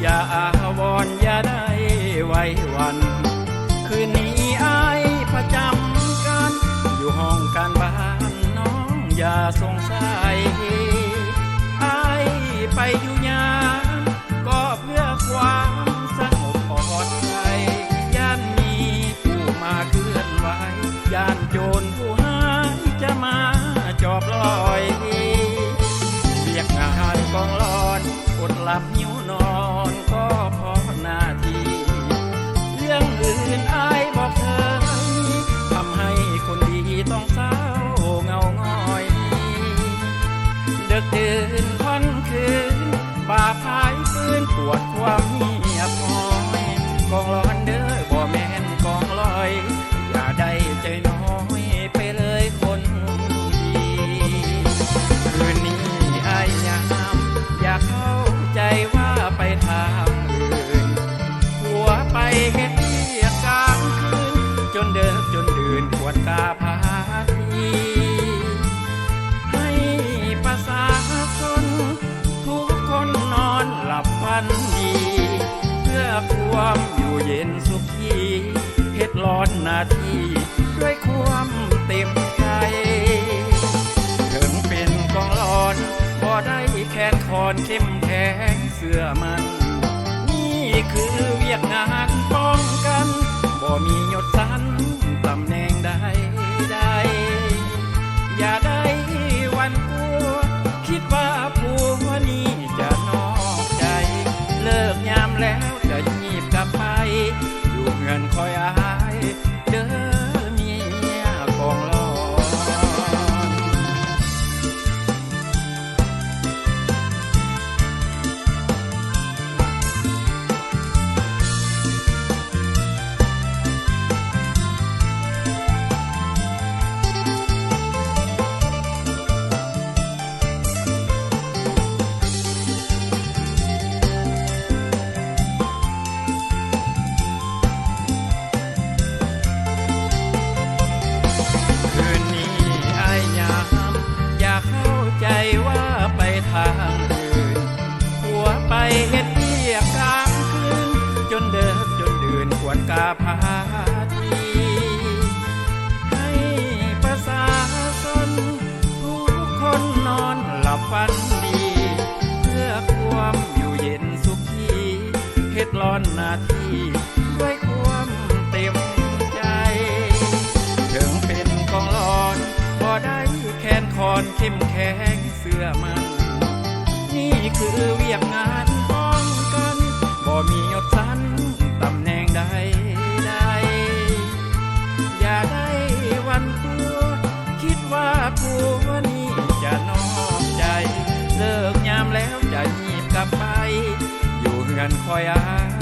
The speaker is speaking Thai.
อย่าอาวรณ์อย่าได้ไว้วันคืนนี้อายประจำการอยู่ห้องการบ้านน้องอย่าสงสัยอายไปอยู่ยามก็เพื่อความสงบปลอดภัยย่านมีผู้มาเคลื่อนไหวย่านโจรผู้หายจะมาจอบลอยเรียกงานกองร้อนอดหลับหิวนอนก็เพราะหน้าที่เรื่องอื่นอายบอกเธอทำให้คนดีต้องเศร้าเงาง้อยดึกดื่นค่อนคืนบาพายฟื้นปวดความเงียบหอยกองร้อนเด้อบ่แม่นกองลอยอย่าได้ใจน้อยไปเลยคนดีคืนนี้อายยามอย่าเข้าใจว่าไปทางอื่นหัวไปเฮ็ดเรียกกลางคืนจนเดิกจนดื่นปวดกาพาทีให้ประชาชนทุกคนนอนหลับฝันดีเพื่อความอยู่เย็นสุขีเฮ็ดร้อนนาทีด้วยความเต็มใจถึงเป็นกองร้อนบ่ได้แขนคอนเข้มแข็งเสื้อมันนี่คือเวียกงานป้องกันบ่มียศสันตำแหน่งใดอย่าได้หวันกลัวคิดว่าผัวนี้จะนอกใจเลิกยามแล้วจะยีบกลับไปอยู่เงินคอยอายเด้อเมียกองร้อนว่าไปทางอื่นหัวไปเฮ็ดเรียกกลางคืนจนเดิกจนดื่นปวดกาพาทีให้ประชาชนทุกคนนอนหลับฝันดีเพื่อความอยู่เย็นสุขีเฮ็ดร้อนนาทีด้วยความเต็มใจถึงเป็นกองร้อนบ่ได้แขนคอนเข้มแข็งเสื้อมันนี่คือเวียกงานป้องกันบ่มียศสันตำแหน่งใดอย่าได้หวั่นกลัวคิดว่าผัวนี้จะนอกใจเลิกยามแล้วจะยีบกลับไปอยู่เฮือนคอยอาย